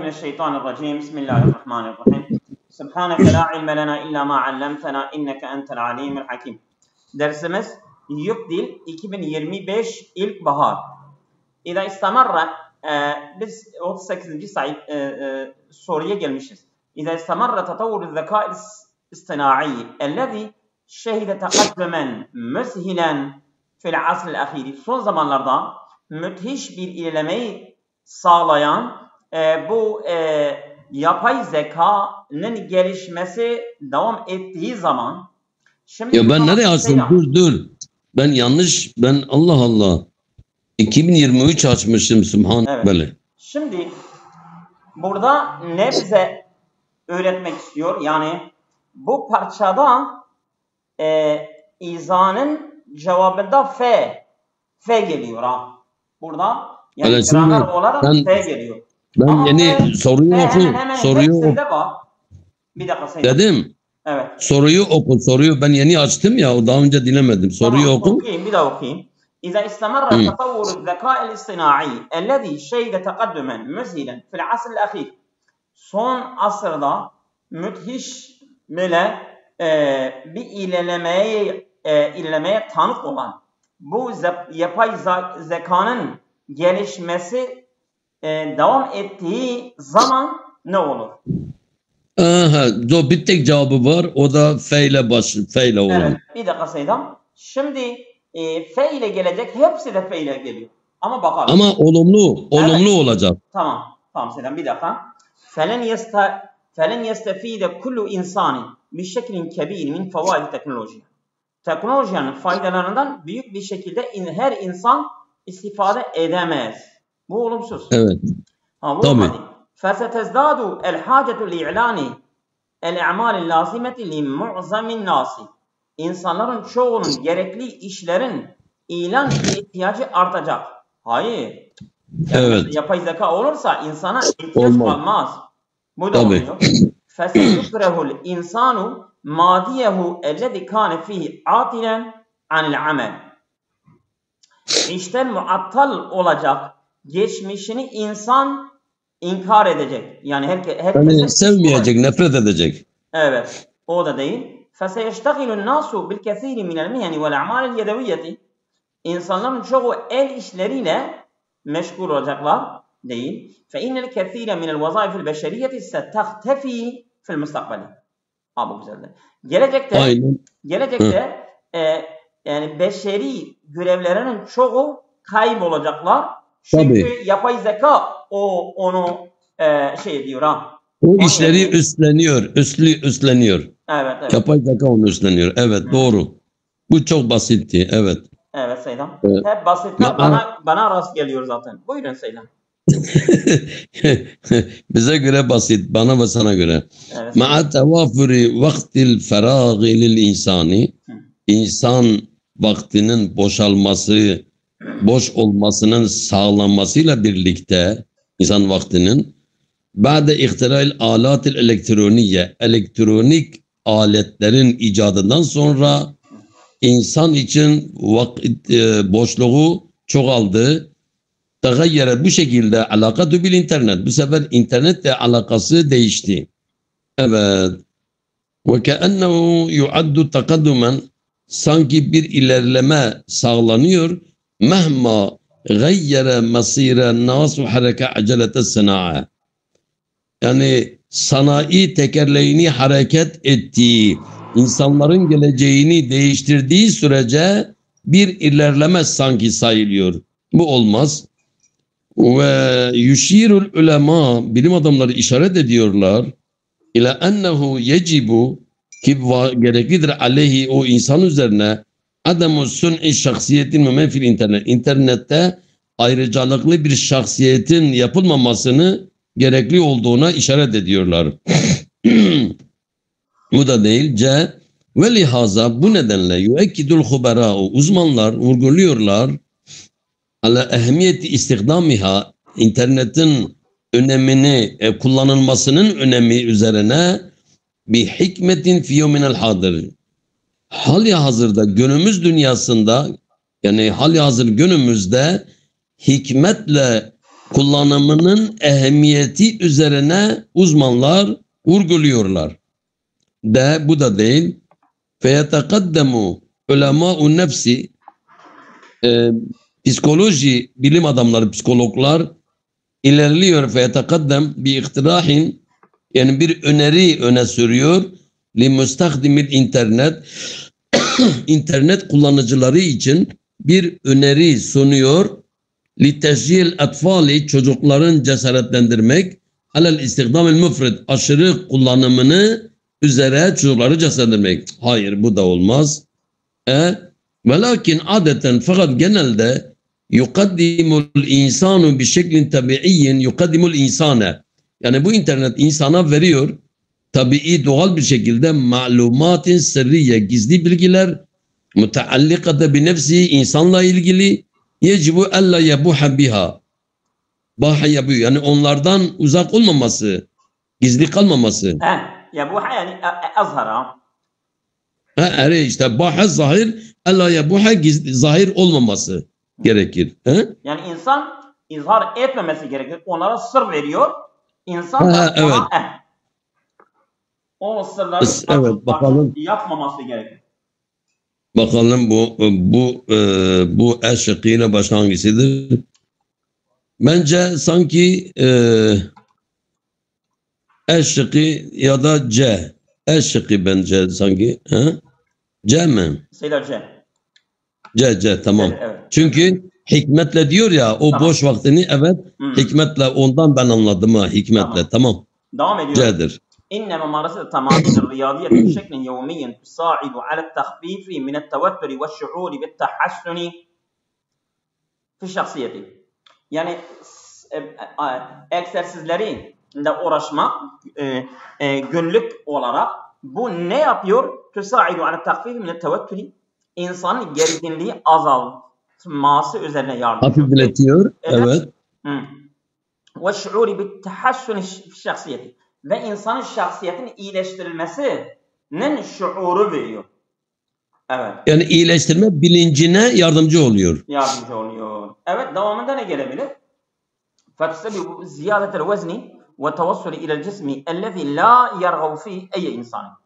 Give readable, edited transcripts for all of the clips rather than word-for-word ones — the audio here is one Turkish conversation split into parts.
من الشيطان الرجيم بسم الله الرحمن الرحيم سبحانك لا علم لنا إلا ما علمتنا إنك أنت العليم الحكيم. Dersimiz Yük Dil 2025 İlkbahar. İza istamarra biz 38. soruya gelmişiz. İza istamarra tatavvur zeka istinai ellezî şehide tekaddumen müshilen fil asril ahiri. Son zamanlarda müthiş bir ilerlemeyi sağlayan bu yapay zekanın gelişmesi devam ettiği zaman şimdi ya ben nereye açtım? Dur. Ben Allah Allah 2023 açmışım Subhanallah. Evet. Şimdi burada ne bize öğretmek istiyor? Yani bu parçada izanın cevabında f geliyor ha. Burada yani gramer olarak f geliyor. Ben ama yeni soruyu oku. Bir dakika dedim. Evet. Soruyu oku. Soruyu ben yeni açtım ya. Daha önce dinlemedim. Soruyu oku. Okuyayım, bir daha okuyayım. İza istamarra tatavvuru zekâ'il istinai ellezî şeyde tekaddumen müzhilen fil asril ahir. Son asırda müthiş böyle bir ilerlemeye tanık olan bu yapay zekanın gelişmesi devam ettiği zaman ne olur? Bir tek cevabı var. O da fe ile olan. Evet. Bir dakika Seydam. Şimdi fe ile gelecek. Hepsi de fe ile geliyor. Ama bakalım. Ama olumlu olacak. Tamam Seydam. Bir dakika. Felen yestefide kullu insani bir şeklin kebir min fevaid teknoloji. Teknolojinin faydalarından büyük bir şekilde her insan istifade edemez. Bu olumsuz. Evet. Tabii. فَسَتَزْدَادُ الْحَاجَةُ لِعْلَانِ الْاَعْمَالِ اللَّازِمَةِ لِمُعْزَمِ النَّاسِ. İnsanların çoğunun gerekli işlerin ilan ihtiyacı artacak. Hayır. Yani evet. Yapay zeka olursa insana ihtiyaç kalmaz. Bu da oluyor. فَسَيُكْرَهُ الْاِنْسَانُ مَادِيَهُ اَلَّذِي كَانَ ف۪يهِ عَاطِلًا عَنِ الْعَمَلِ. İşten muattal olacak geçmişini insan inkar edecek. Yani herkes sevmeyecek, nefret edecek. Evet. O da değil. فَسَيَشْتَغِلُ النَّاسُ بِالْكَثِيرِ مِنَ الْمِهَنِ وَالْاَعْمَالِ الْيَدَوِيَّةِ. İnsanların çoğu el işleriyle meşgul olacaklar değil. فَاِنَّ الْكَثِيرَ مِنَ الْوَظَائِفِ الْبَشَرِيَّةِ سَتَخْتَفِي فِي الْمُسْتَقْبَلِ. Bu güzeldi. Gelecekte yani beşeri görevlerinin çoğu kaybolacaklar. Çünkü yapay zeka onu diyor ha. O işleri üstleniyor. Evet. Yapay zeka onu üstleniyor. Evet, doğru. Bu çok basitti. Evet. Evet Seydam. Hep basitler bana rast geliyor zaten. Buyurun Seydam. Bize göre basit, bana ve sana göre. Ma'a tevafuri vaktil ferâgi lil insani. İnsan vaktinin boş olmasının sağlanmasıyla birlikte insan vaktinin ba'de ihtira'il alatil elektroniye, elektronik aletlerin icadından sonra insan için boşluğu çoğaldı. Tegayyere bu şekilde alakatu bil internet. Bu sefer internetle alakası değişti. Evet. Ve keennehu yuaddu takaddumen, sanki bir ilerleme sağlanıyor. Mehma gayyere masire nasu hareke acelete sana'a. Yani sanayi tekerleğini hareket ettiği, insanların geleceğini değiştirdiği sürece bir ilerleme sanki sayılıyor. Bu olmaz. Ve yuşirul ulema, bilim adamları işaret ediyorlar. İla ennehu yecibu, ki gereklidir aleyhi, o insan üzerine adamu sun'i şahsiyetin mümen fil internet. İnternette ayrıcalıklı bir şahsiyetin yapılmamasını gerekli olduğuna işaret ediyorlar. Bu da değil. Ve lihaza, bu nedenle yuekkidul huberâ'u, uzmanlar vurguluyorlar ala ehemmiyeti istihdamiha, internetin önemini, kullanılmasının önemi üzerine bir hikmetin fiyyominel hadır. Hali hazırda günümüz dünyasında, yani hali hazır günümüzde hikmetle kullanımının ehemmiyeti üzerine uzmanlar vurguluyorlar. Bu da değil. فَيَتَقَدَّمُ عُلَمَاءُ nefsi psikoloji bilim adamları, psikologlar ilerliyor. فَيَتَقَدَّمْ بِاِقْتِرَاحٍ yani bir öneri öne sürüyor. لِمُسْتَخْدِمِ internet internet kullanıcıları için bir öneri sunuyor. لِتَشْجِيلْ atfali çocukların cesaretlendirmek alel istikdamil müfred aşırı kullanımını üzere çocukları cesaretlendirmek. Hayır bu da olmaz. Velakin adeten fakat genelde yukaddimul insanu bi şeklin tabiiyyin yukaddimul insane. Yani bu internet insana veriyor tabii doğal bir şekilde malumatin sırriye gizli bilgiler müteallikate bi nefsi insanla ilgili yecibu alla yabuha biha. Baha yapıyor. Yani onlardan uzak olmaması, gizli kalmaması. Yabuha yani azhara. İşte baha zahir, alla yabuha gizli, zahir olmaması gerekir. Yani insan izhar etmemesi gerekir. Onlara sır veriyor. İnsan da evet. O sırları bakalım. yapmaması gerekir. Bakalım bu şıkkıyla başka hangisidir? Bence sanki şıkkı ya da C. Şıkkı bence sanki. C mi? C. C tamam. Evet. Çünkü hikmetle diyor ya o boş vaktini hikmetle ondan ben anladım hikmetle tamam. Devam ediyor. C'dir. إن ممارسة التمارين الرياضية بشكل يومي تساعد على التخفيف من التوتر والشعور بالتحسن في الشخصية. Yani egzersizleri de uğraşmak günlük olarak bu ne yapıyor? تساعد على التخفيف من التوتر insanın gerginliği azaltması üzerine yardımcı. Hafifletiyor. Evet. والشعور بالتحسن في الشخصية. Ve insanın şahsiyetinin iyileştirilmesinin şuuru veriyor. Evet. Yani iyileştirme bilincine yardımcı oluyor. Evet, devamında ne gelebilir? فَتُسَبِّبُ زِيَادَةَ الْوَزْنِ وَتَوَصُّلِ اِلَى الْجِسْمِ الَّذِي لَا يَرْغَوْ ف۪يهِ اَيَّ insan.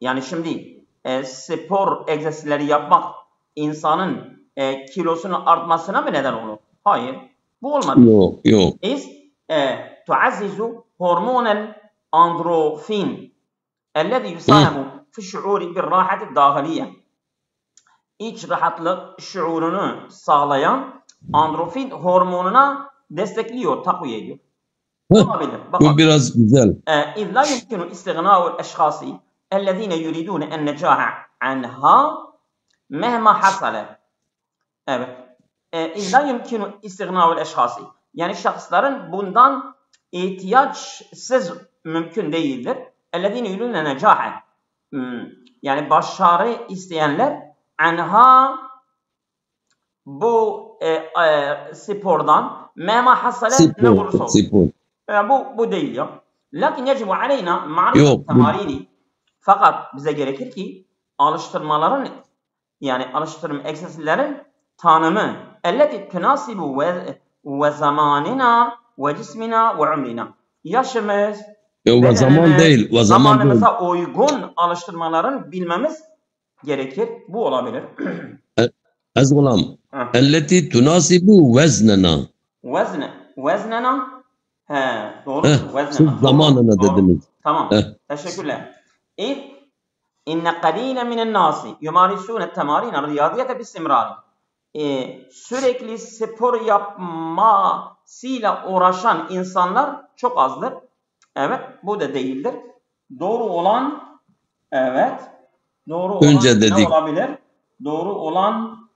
Yani şimdi spor egzersizleri yapmak insanın kilosunun artmasına mı neden olur? Hayır. Bu olmadı. Yok. تُعَزِّزُ هرمون الأندروفين الذي يساهم في الشعور بالراحة الداخلية. İç rahatlık şuurunu sağlayan androfin hormonuna destekliyor, takviye ediyor. Olabilir. Bu biraz güzel. إذ لا يمكن استغناء الأشخاص الذين يريدون النجاح عنها مهما حصل. Evet. إذ لا يمكن استغناء الأشخاص. Yani şahısların bundan ihtiyaçsız mümkün değildir. اَلَّذ۪ينَ يُلُونَ نَجَاحًا. Yani başarı isteyenler anha bu spordan mehma hasale ne olursa olsun. Bu değil ya. Lakin yecibu aleyna ma'rifet temarini. Fakat bize gerekir ki alıştırmaların yani alıştırma egzersizlerin tanımı elleti tünasibu ve zamanina ve cismina ve umrina. Yaşımız ve zaman değil. Ve zamanımıza uygun alıştırmaların bilmemiz gerekir. Bu olabilir. Az gulam. Elleti tunasibu veznena. Veznena. Doğru. Siz zamanına dediniz. Tamam. Teşekkürler. İnne qalîle minen nâsi yumarisûne temârîne riyâdiyete bistimrâri. Sürekli spor yapmasıyla uğraşan insanlar çok azdır. Evet, bu da değildir. Doğru olan önce dedik. Ne olabilir? Doğru olan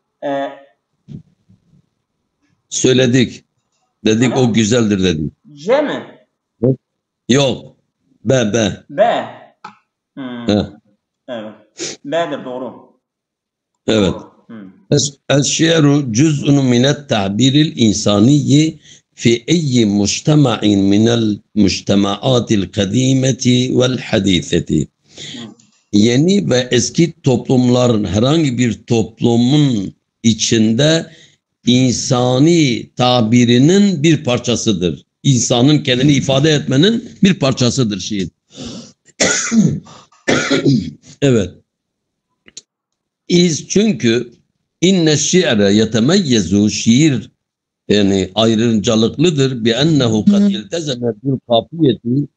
söyledik. Dedik evet. O güzeldir dedik. C mi? Yok. B. Evet. B'dir doğru. Evet. El-şi'ru cüz'un minet ta'biril insaniyyi fi eyyi mujtema'in minel mujtema'atil kadimeti vel haditheti. Yeni ve eski toplumların herhangi bir toplumun içinde insani tabirinin bir parçasıdır. İnsanın kendini ifade etmenin bir parçasıdır şiir. Evet. Çünkü inne şi're yetemeyyezu, şiir yani ayrıcalıklıdır. Bi ennehu kad iltezeme bil kafiyeti,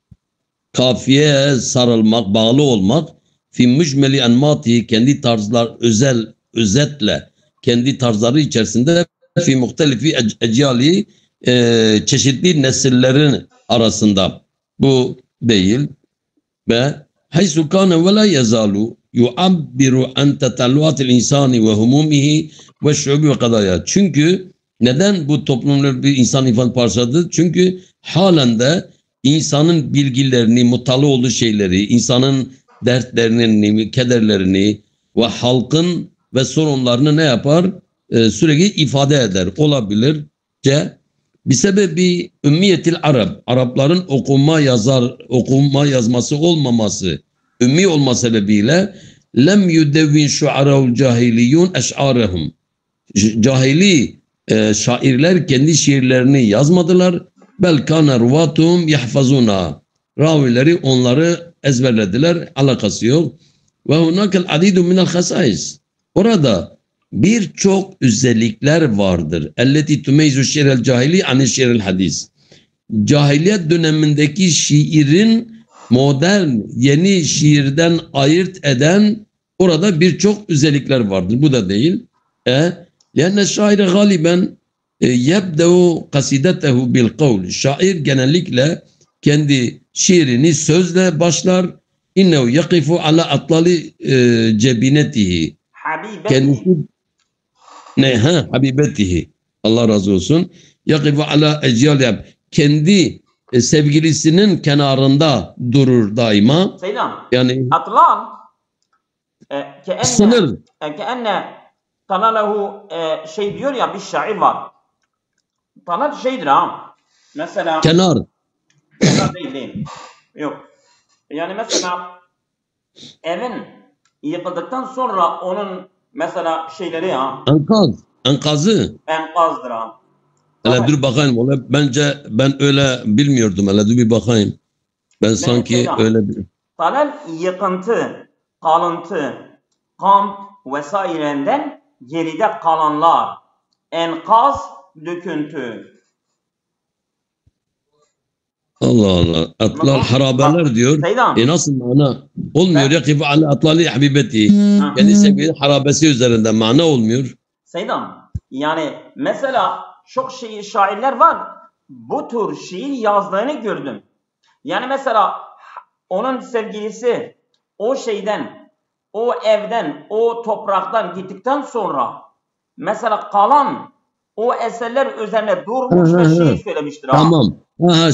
kafiyeye sarılmak, bağlı olmak, fi mücmeli enmati, kendi tarzlar özetle kendi tarzları içerisinde, fi muhtelifi eciyali, çeşitli nesillerin arasında. Bu değil. Ve haysu kana ve la yezalu yuabbiru an tetalluatil insani ve humumihi ve şubi ve kadaya. Çünkü neden bu toplumlar bir insan ifade parçadır? Çünkü halen de insanın bilgilerini, muttali olduğu şeyleri, insanın dertlerini, kederlerini ve halkın ve sorunlarını ne yapar? Sürekli ifade eder. Olabilirce bir sebebi ümmiyetil Arap, Arapların okuma yazması olmaması, ümmi olma sebebiyle lem yudevvin şuara'ul cahiliyun eş'arehum. Cahili şairler kendi şiirlerini yazmadılar. Bel kana ruvatum yahfazuna. Ravileri onları ezberlediler. Alakası yok. Ve hunakel adidu minel hasais. Orada birçok özellikler vardır. Elleti tumeyzu şiirel cahili ani şiirel hadis. Cahiliyet dönemindeki şiirin modern, yeni şiirden ayırt eden orada birçok özellikler vardır. Bu da değil. Yani şair galiben yebde'u kasidetehu bil kavl. Şair genellikle kendi şiirini sözle başlar. İnnehu yakifu ala atlali cebinetihi. Kendisi habibetihi. Allah razı olsun. Yakifu ala eciyal. Kendi sevgilisinin kenarında durur daima. Selam. Yani atlal sınır. keenne Talalahu şey diyor ya, bir şair var. Talal şeydir ha. Mesela Kenar. kenar değil. Yok. Yani mesela evin yıkıldıktan sonra onun mesela şeyleri ha. Enkazı. Enkazdır ha. Hele dur bakayım. Bence ben öyle bilmiyordum. Hele dur bir bakayım. Ben sanki öyle bir... Talal yıkıntı, kalıntı, kamp vesairenden geride kalanlar. Enkaz, döküntü. Allah Allah. Atlar harabeler diyor. Nasıl mana? Olmuyor. Yakifu ala atlali habibeti. Yani sevgili harabesi üzerinden mana olmuyor. Seydam. Yani mesela çok şairler var. Bu tür şiir yazdığını gördüm. Yani mesela onun sevgilisi o şeyden, o evden, o topraktan gittikten sonra mesela kalan o eserler üzerine durmuş ve şey söylemiştir. Tamam.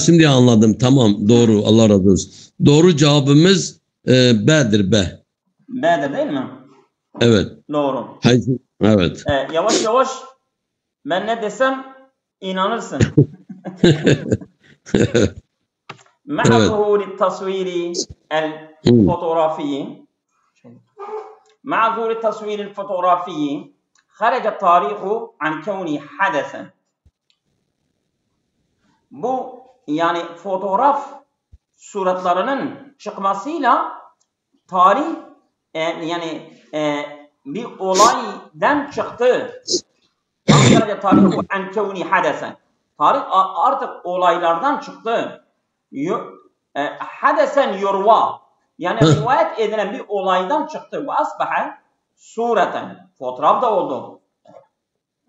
Şimdi anladım. Tamam. Doğru. Allah razı olsun. Doğru cevabımız B'dir. B'dir değil mi? Evet. Doğru. Evet. Yavaş yavaş ben ne desem inanırsın. مع ظهور التصوير الفوتوغرافي مع ظهور التصوير الفوتوغرافي خرج التاريخ عن كونه حدثا. Bu yani fotoğraf suratlarının çıkmasıyla tarih yani bir olaydan çıktı. خرج التاريخ عن كونه حدثا. Tarih artık olaylardan çıktı. Hadesen yurva, yani rivayet edilen bir olaydan çıktı. Ve asbaha sureten, fotoğraf da oldu.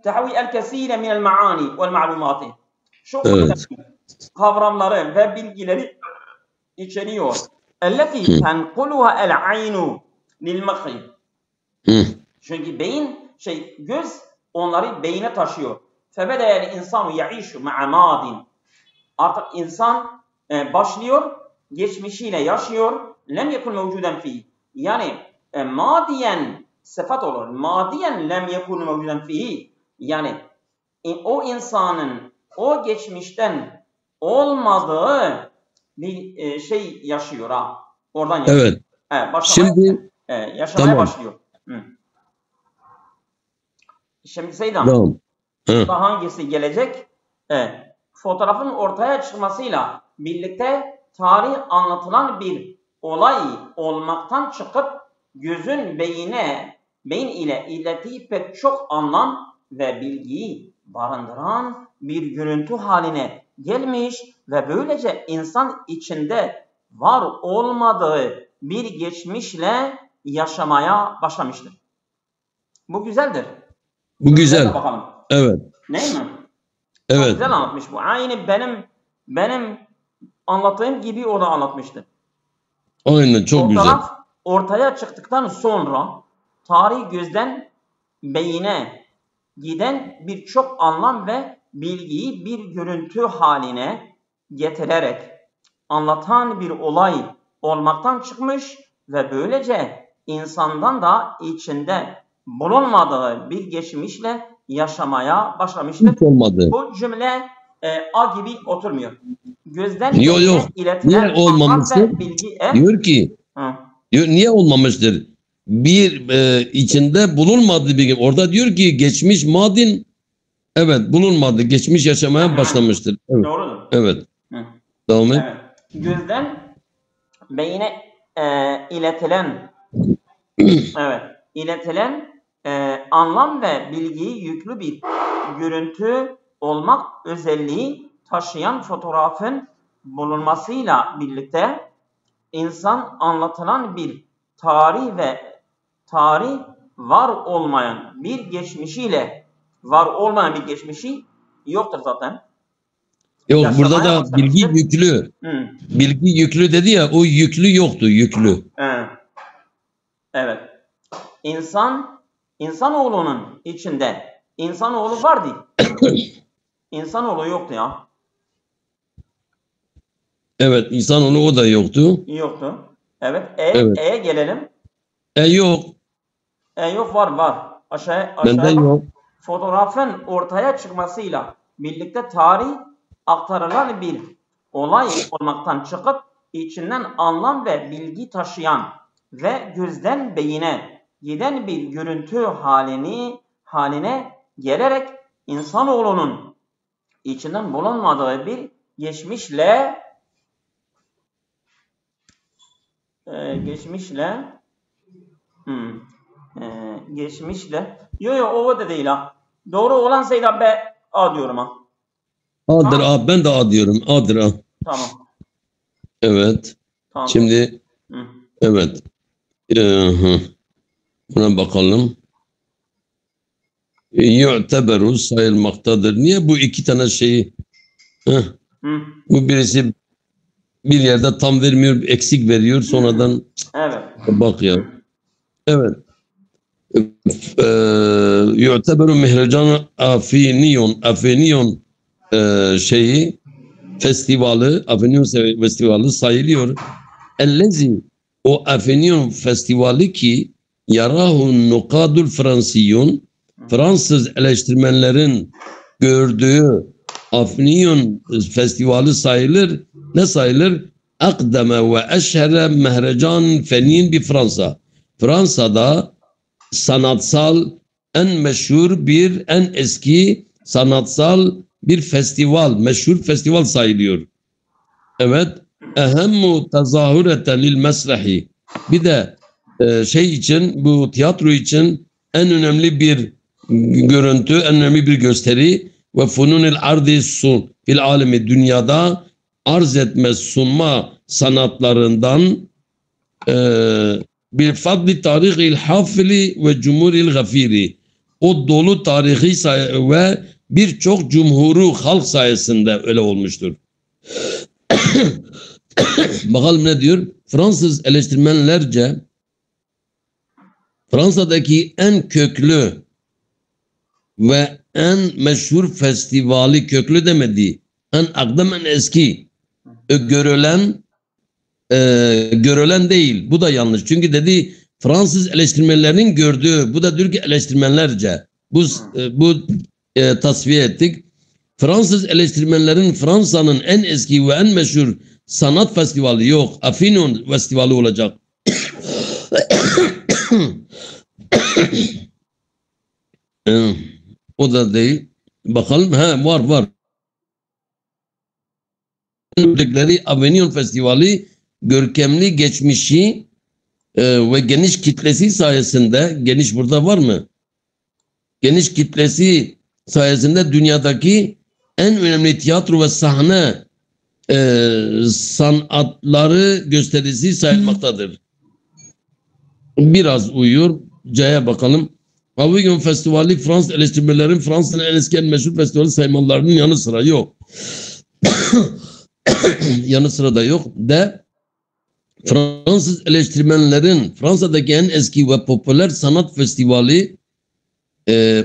Tahvi el kesire minel maani vel ma'lumati. Çok kavramları ve bilgileri içeriyor. Elleti tenquluha el aynu lil makhi. Çünkü beyin göz onları beyine taşıyor. Febedeyel insanu yaishu ma'a madin. Artık insan başlıyor, geçmişiyle yaşıyor. Lem yekun mevcuden fi. Yani madiyen sıfat olur. Madiyen lem yekun mevcuden fi. Yani o insanın o geçmişten olmadığı bir şey yaşıyor ha. Oradan yaşıyor. Evet. Şimdi yaşamaya başlıyor. Şimdi Seydam. Tamam. Ha. Da hangisi gelecek? Evet. Fotoğrafın ortaya çıkmasıyla birlikte tarih anlatılan bir olay olmaktan çıkıp gözün beyin ile ilettiği pek çok anlam ve bilgiyi barındıran bir görüntü haline gelmiş ve böylece insan içinde var olmadığı bir geçmişle yaşamaya başlamıştır. Bu güzeldir. Bu güzel. Bakalım. Evet. Değil mi? Çok Evet. güzel anlatmış bu. Aynı benim anlattığım gibi o da anlatmıştı. Aynen, çok güzel. Fotoğraf ortaya çıktıktan sonra tarih gözden beyine giden birçok anlam ve bilgiyi bir görüntü haline getirerek anlatan bir olay olmaktan çıkmış ve böylece insandan da içinde bulunmadığı bir geçmişle yaşamaya başlamıştır. Hiç olmadı. Bu cümle A gibi oturmuyor. Gözden Yok, beyine yok. iletilen Niye anlam olmamıştır? ve bilgi Diyor ki niye olmamıştır? Bir içinde bulunmadı bir, orada diyor ki geçmiş madin, evet, bulunmadı. Geçmiş yaşamaya başlamıştır. Evet. Doğrudur. Evet. Hı. Devam et. Evet. Gözden beyine iletilen iletilen anlam ve bilgiyi yüklü bir görüntü olmak özelliği taşıyan fotoğrafın bulunmasıyla birlikte insan anlatılan bir tarih var olmayan bir geçmişi yoktur zaten. Yok, Yaşamaya burada da başlamıştır. bilgi yüklü. Bilgi yüklü dedi ya, o yüklü yoktu, yüklü. Evet. İnsanoğlunun içinde insanoğlu vardı. İnsanoğlu yoktu ya. Evet, insanoğlu o da yoktu. Yoktu. Evet. Evet. E'ye gelelim. Yok. Yok, var. Aşağıya Bende bak. yok. Fotoğrafın ortaya çıkmasıyla birlikte tarih aktarılan bir olay olmaktan çıkıp içinden anlam ve bilgi taşıyan ve gözden beyine giden bir görüntü haline gelerek insanoğlunun içinden bulunmadığı bir geçmişle o da değil ha. Doğru olan Seyda B A diyorum ha. A'dır, Tamam. A. Ben de A diyorum. A'dır, A. Tamam. Evet. Tamam. Şimdi evet. Buna bakalım. Yu'teberu sayılmaktadır. Niye bu iki tane şeyi? Bu birisi bir yerde tam vermiyor, eksik veriyor. Sonradan Evet. bak ya. Evet. Yu'teberu mihrecan Afiniyon şeyi Afiniyon festivali sayılıyor. Ellezi, o Afiniyon festivali ki yarahu nukadul Fransiyun, Fransız eleştirmenlerin gördüğü Afiniyon festivali sayılır. Ne sayılır? Akdeme ve eşhere mehrecan fenin bir Fransa. Fransa'da sanatsal en eski sanatsal bir festival, meşhur festival sayılıyor. Evet. Ehemmu tezahüreten lil mesrahi. Bir de bu tiyatro için en önemli bir görüntü, en önemli bir gösteri ve fununil ardi fil alemi, dünyada arz etme, sunma sanatlarından bir fadli tarihil hafili ve cumhuril gafiri, o dolu tarihi ve birçok cumhuru halk sayesinde öyle olmuştur. Bakalım ne diyor? Fransız eleştirmenlerce Fransa'daki en köklü ve en meşhur festivali, köklü demedi, en akdem, en eski, görülen değil. Bu da yanlış. Çünkü dedi Fransız eleştirmenlerinin gördüğü, bu da diyor ki eleştirmenlerce. Bu tasfiye ettik. Fransız eleştirmenlerin Fransa'nın en eski ve en meşhur sanat festivali yok. Afinion festivali olacak. O da değil. bakalım. Var. Gördükleri Avignon Festivali görkemli geçmişi ve geniş kitlesi sayesinde, geniş burada var mı? Geniş kitlesi sayesinde dünyadaki en önemli tiyatro ve sahne sanatları gösterisi sayılmaktadır. Biraz uyuyor. C'ye bakalım. Avignon Festivali Fransız eleştirmelerin Fransa'nın en eski en meşhur festivali saymalarının yanı sıra yok. Yanı sıra da yok. D. Fransız eleştirmenlerin Fransa'daki en eski ve popüler sanat festivali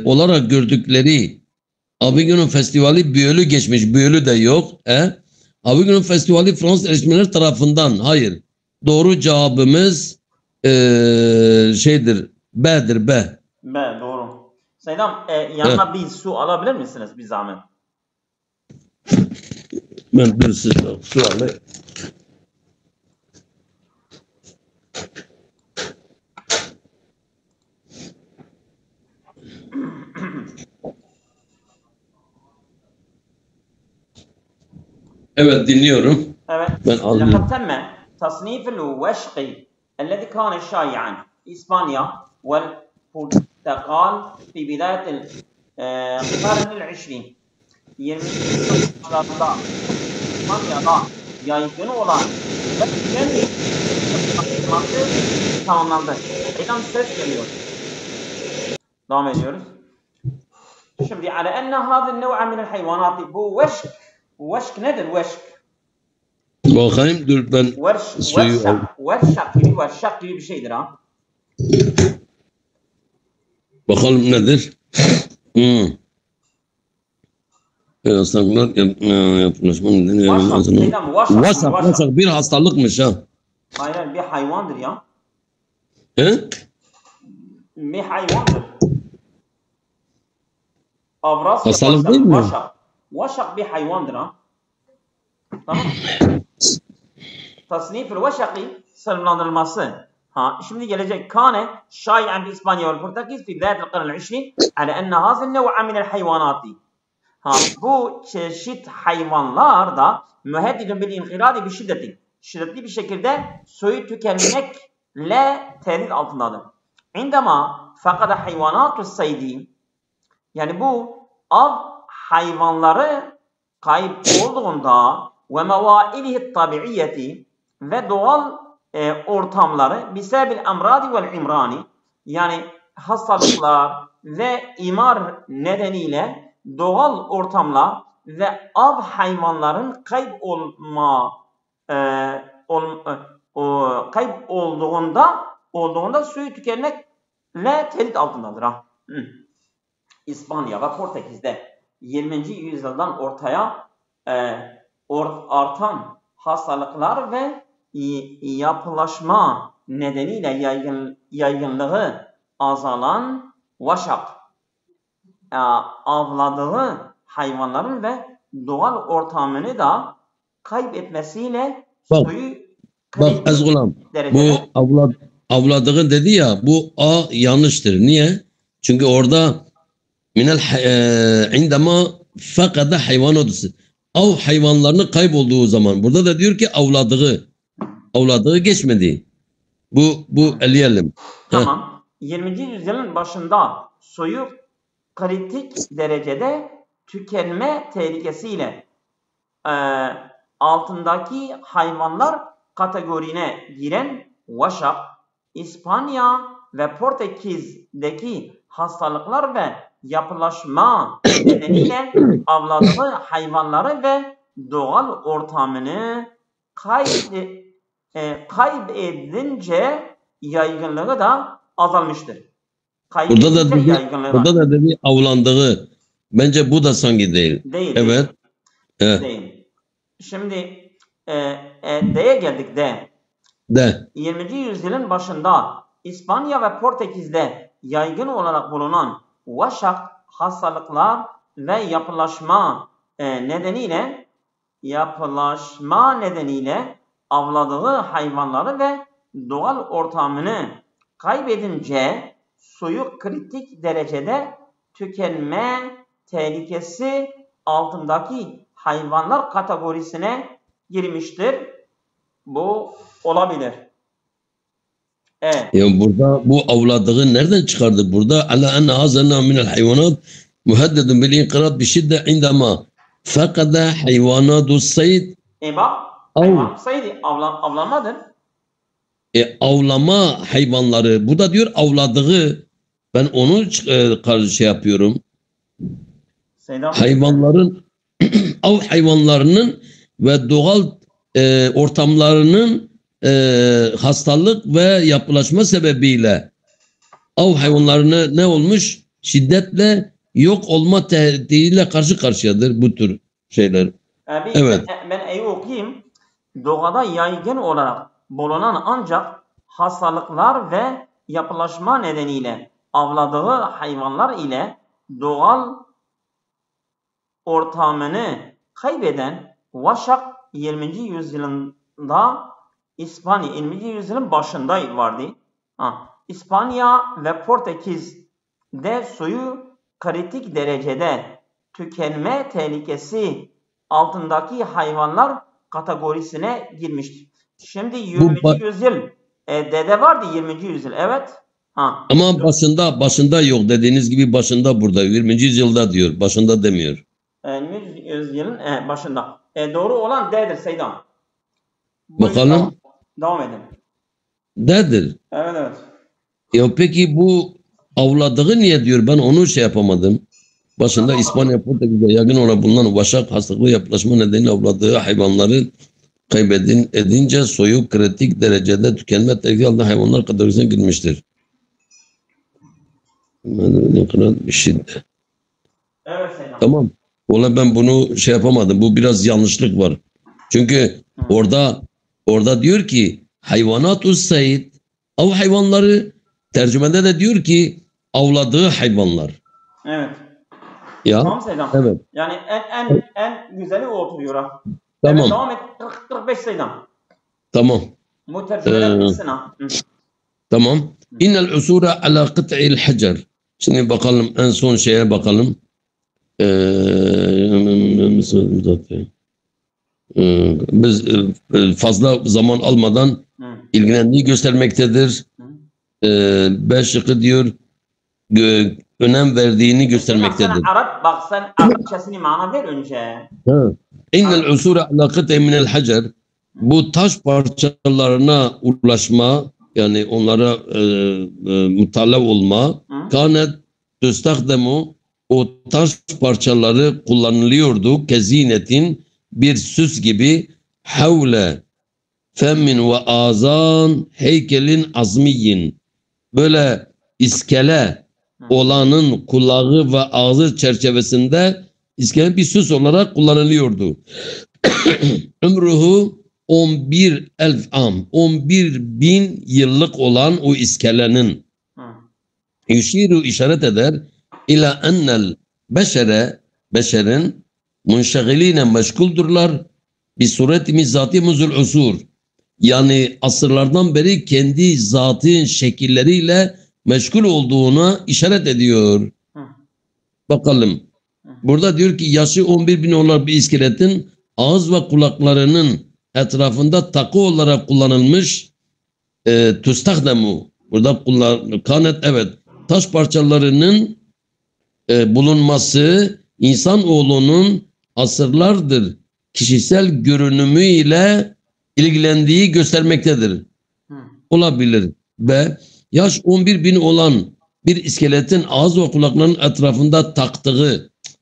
olarak gördükleri Avignon Festivali büyülü geçmiş. Büyülü de yok. Avignon Festivali Fransız eleştirmenler tarafından. Hayır. Doğru cevabımız şeydir. B'dir. B. B doğru. Selam. Yanına bir su alabilir misiniz bir zahmet? Ben bir su alayım. Evet dinliyorum. Evet. Ben alıyorum. لقد تم تصنيف الوشق الذي كان شائعا في إسبانيا والبرتغال في بداية القرن العشرين. 20. yüzyıllarda İspanya'da yaygın olan ve tükenli yapılanması tamamlandı. Ekran ses geliyor. Devam ediyoruz. Şimdi على أن هذا النوع من الحيوانات bu veşk. Veşk nedir veşk? Bakayım dur ben suyu al. Veşşak gibi bir şeydir ha. Bakalım nedir? Hastalıklar yapılaşma nedeni Vaşak bir hastalıkmış ha. Hayır bir hayvandır ya. He? Bir hayvandır. Avrasya hastalık değil mi? Vaşak bir hayvandır ha. Tamam. Tasnif-ül veşaki sınırlandırılması. Şimdi gelecek. Kane şai'an bi İspanya ve Portekiz fi bidayetil qarnil 20 ala enne hazal nev'a minel hayvanati. Bu çeşit hayvanlar da müheddidun bil inqiradi bi şiddetin. Şiddetli bir şekilde soyu tükenmekle tehdit altındadır. İndema fakada hayvanatu saydi. Yani bu av hayvanları kayıp olduğunda ve mevailihi tabiiyeti ve doğal ortamları bisebil emradi vel imrani yani hastalıklar ve imar nedeniyle doğal ortamlar ve av hayvanların kayıp olduğunda suyu tükenmekle tehdit altındadır. İspanya ve Portekiz'de 20. yüzyıldan ortaya artan hastalıklar ve yapılaşma nedeniyle yaygınlığı azalan vaşak avladığı hayvanların ve doğal ortamını da kaybetmesiyle suyu bak Ezgulam bu avladığı dedi ya bu A yanlıştır. Niye? Çünkü orada indema fakada hayvanatısı av hayvanlarını kaybolduğu zaman burada da diyor ki avladığı geçmedi. Bu eleyelim. Tamam. 20. yüzyılın başında soyu kritik derecede tükenme tehlikesiyle altındaki hayvanlar kategorine giren vaşak, İspanya ve Portekiz'deki hastalıklar ve yapılaşma nedeniyle avladığı hayvanları ve doğal ortamını kaybedince yaygınlığı da azalmıştır. Burada da dedi avlandığı. Bence bu da sanki değil. Değil. Evet. Değil. Şimdi D'ye geldik D. 20. yüzyılın başında İspanya ve Portekiz'de yaygın olarak bulunan vaşak hastalıklar ve yapılaşma nedeniyle avladığı hayvanları ve doğal ortamını kaybedince suyu kritik derecede tükenme tehlikesi altındaki hayvanlar kategorisine girmiştir. Bu olabilir. Evet. Yani burada bu avladığı nereden çıkardı? Burada ala enne hazana minel hayvanat muhaddedun bil inqirat bi şidde indama fakada hayvanatu sayd Bak hayvan saydı avlanmadır. Avlama hayvanları. Burada diyor avladığı. Ben onu şey yapıyorum. Hayvanların av hayvanlarının ve doğal ortamlarının hastalık ve yapılaşma sebebiyle av hayvanlarına ne olmuş? Şiddetle yok olma tehdidiyle karşı karşıyadır bu tür şeyler. Evet. Ben okuyayım. Doğada yaygın olarak bulunan ancak hastalıklar ve yapılaşma nedeniyle avladığı hayvanlar ile doğal ortamını kaybeden Vaşak 20. yüzyılında İspanya 20. yüzyılın başında vardı. İspanya ve Portekiz'de suyu kritik derecede tükenme tehlikesi altındaki hayvanlar kategorisine girmiştir. Şimdi 20. yüzyıl dede vardı 20. yüzyıl evet. Ama başında yok dediğiniz gibi başında burada 20. yüzyılda diyor başında demiyor. 20. yüzyılın başında. Doğru olan D'dir Seydam. Bakalım. Devam edin. D'dir. Evet. Ya peki bu avladığı niye diyor? Ben onu şey yapamadım. Başında İspanya, Portekiz'de yaygın olan bulunan vaşak hastalığı yapılaşma nedeniyle avladığı hayvanları edince soyu kritik derecede tükenme tehlikesi altında hayvanlar kategorisine girmiştir. Bir şey. Evet Seydam. Tamam. Valla ben bunu şey yapamadım. Bu biraz yanlışlık var. Çünkü orada diyor ki hayvanatus sayd av hayvanları tercümede de diyor ki avladığı hayvanlar. Evet. Ya. Tamam Seydam. Evet. Yani en güzeli o oturuyor ha. Tamam. Evet, devam et. 45 Seydam. Tamam. Bu tercümeler bitsin ha. Tamam. İnnel usura ala kıt'il hacer. Şimdi bakalım en son şeye bakalım. Biz fazla zaman almadan ilgilendiği göstermektedir. B şıkkı diyor önem verdiğini göstermektedir. Sen Arapçasını mana ver önce. İnnel usura ala kıt'il minel hacer. Bu taş parçalarına ulaşma yani onlara mutalab olma kanet tüstakdemu o taş parçaları kullanılıyordu kezinetin bir süs gibi havle femmin ve azan heykelin azmiyin böyle iskele olanın kulağı ve ağzı çerçevesinde iskele bir süs olarak kullanılıyordu. Ömrühü 11.000 am 11.000 yıllık olan o iskelenin yüşiru işaret eder ila ennel beşerin munşagiline meşguldurlar bir sureti mizati muzul usur yani asırlardan beri kendi zatın şekilleriyle meşgul olduğuna işaret ediyor. Bakalım. Burada diyor ki yaşı 11.000 olan bir iskeletin ağız ve kulaklarının etrafında takı olarak kullanılmış tüstahdemu burada kanet evet taş parçalarının bulunması insanoğlunun asırlardır kişisel görünümüyle ilgilendiği göstermektedir. Olabilir. Ve yaş 11.000 olan bir iskeletin ağız ve kulaklarının etrafında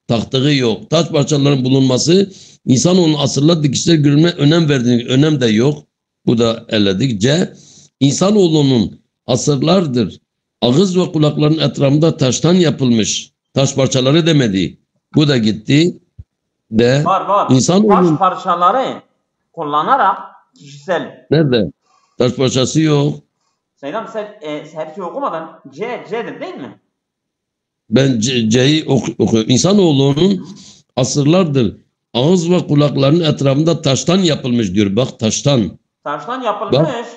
taktığı yok. Taş parçalarının bulunması insanoğlunun asırlardır kişisel görünümüne önem verdiğini önem de yok. Bu da eledik. C. İnsanoğlunun asırlardır ağız ve kulaklarının etrafında taştan yapılmış taş parçaları demedi. Bu da gitti. De var. İnsanoğlunun taş parçaları kullanarak kişisel. Nerede? Taş parçası yok. Seydam sen hepsi okumadan C'dir değil mi? Ben C'yi okuyorum. İnsanoğlunun asırlardır ağız ve kulaklarının etrafında taştan yapılmış diyor. Bak taştan. Taştan yapılmış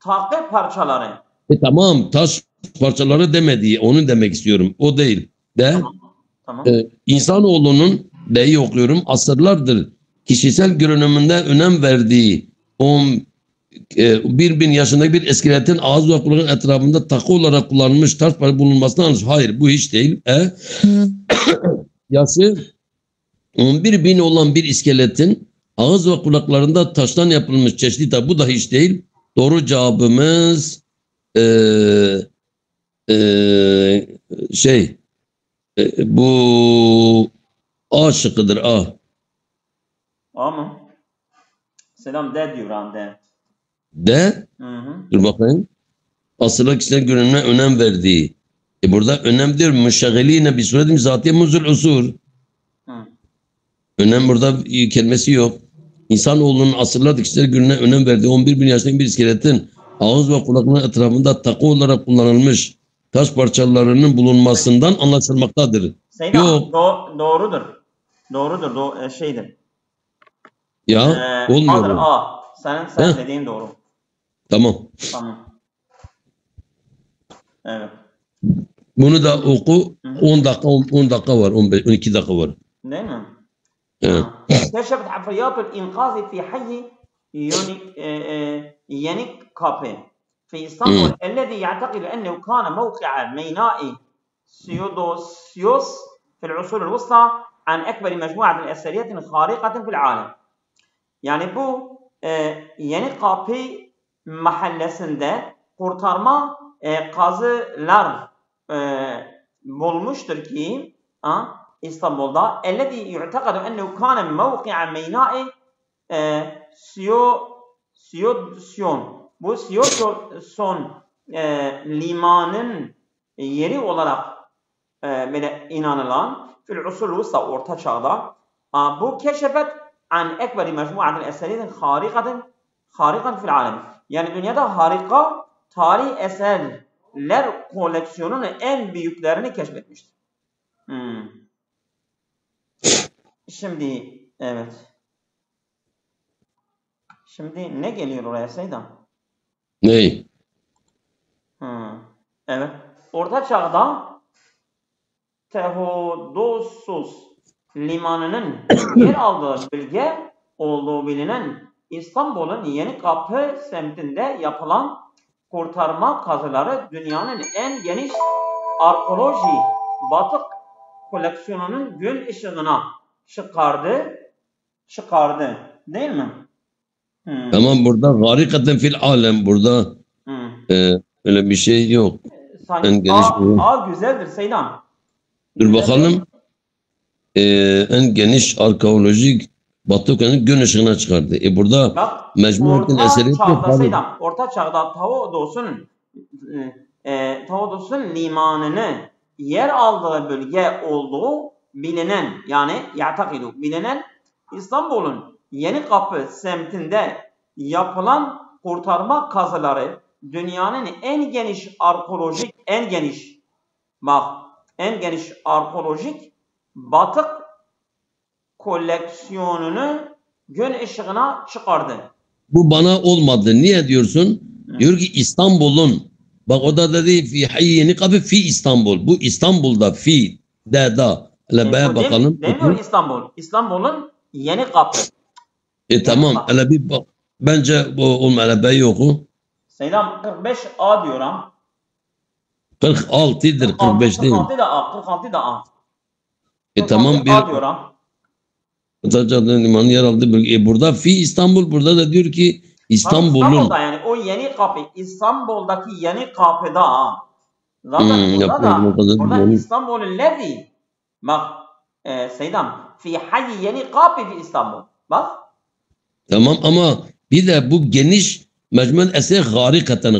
takı parçaları. Tamam taş parçaları demedi. Onu demek istiyorum. O değil. De. Tamam. İnsanoğlunun B'yi okuyorum. Asırlardır kişisel görünümünde önem verdiği 1000 yaşındaki bir iskeletin ağız ve kulağın etrafında takı olarak kullanılmış taş parça bulunmasına almış. Hayır, bu hiç değil. Yaşı 11.000 olan bir iskeletin ağız ve kulaklarında taştan yapılmış çeşitli tabi, bu da hiç değil. Doğru cevabımız bu A şıkkıdır. A. A mı? Selam D diyor han D. D. Hı. Dur bakayım. Asırla kişisel görünümüne önem verdiği. Burada önem diyor. Müşşagiline bir suretin zatiye muzul usur. Önem burada kelimesi yok. İnsanoğlunun asırlar kişisel görünümüne önem verdiği 11.000 yaşındaki bir iskeletin ağız ve kulaklarının etrafında takı olarak kullanılmış taş parçalarının bulunmasından anlaşılmaktadır. Seydam, yok. Doğrudur. Doğrudur. Şeydir. Ya olmuyor. A'dır A. Sen dediğin doğru. Tamam. Evet. Bunu da oku. 10 dakika var. 12 dakika var. Değil mi? Evet. كشفت حفريات الإنقاذ في حي ينيكابي في إسطنبول الذي يعتقد أنه كان موقع ميناء سيودوسيوس في العصور الوسطى عن أكبر مجموعة من الأثريات خارقة في العالم. Yani bu Yenikapı mahallesinde kurtarma kazılar bulmuştur ki İstanbul'da ellezî yu'tekadu ennehu kâne mevki'a meynâ'i Siyodosyon. Bu Siyodosyon limanın yeri olarak böyle inanılan fil usul vusta orta çağda bu keşfet an ekberi mecmuatil eseriyetin harikaten fil alem. Yani dünyada harika tarihi eserler koleksiyonunun en büyüklerini keşfetmiştir. Şimdi evet. Şimdi ne geliyor oraya Seydam? Ne? Evet. Orta Çağ'da Teodosos limanının yer aldığı bölge olduğu bilinen İstanbul'un Yenikapı semtinde yapılan kurtarma kazıları dünyanın en geniş arkeoloji batık koleksiyonunun gün ışığına çıkardı. Değil mi? Tamam, burada harikaten fil alem, burada öyle bir şey yok. En geniş A güzeldir Seydam. Dur bakalım. En geniş arkeolojik batık gün ışığına çıkardı. Burada mecmuatin eseri Seydam. Orta Çağ'da Teodos'un limanını yer aldığı bölge olduğu bilinen, yani ya'takidu bilinen İstanbul'un Yenikapı semtinde yapılan kurtarma kazıları dünyanın en geniş arkeolojik batık koleksiyonunu gün ışığına çıkardı. Bu bana olmadı. Niye diyorsun? Diyor ki İstanbul'un, bak o da dedi fi hayy Yenikapı fi İstanbul. Bu İstanbul'da fi da. Hele bakalım. Demiyor İstanbul'un Yenikapı. Tamam. Hele bir bak. Bence bu olmalı. B'yi oku. Selam 45 A diyor ha. 46'dır, 45 değil. 46 da A. Tamam, bir A diyor ha. Ataçatı'nın limanı yer aldı bölge. Burada fi İstanbul, burada da diyor ki İstanbul'da, yani o Yenikapı İstanbul'daki Yenikapı'da zaten burada İstanbul'un lezi. Bak Seydam fi hayy Yenikapı fi İstanbul. Bak. Tamam, ama bir de bu geniş mecmuatin eseri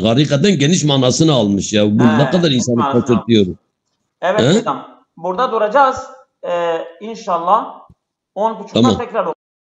harikaten geniş manasını almış ya. Bu ne kadar insanı kaçırtıyor. Evet Seydam. Burada duracağız. İnşallah 10.30'da tekrar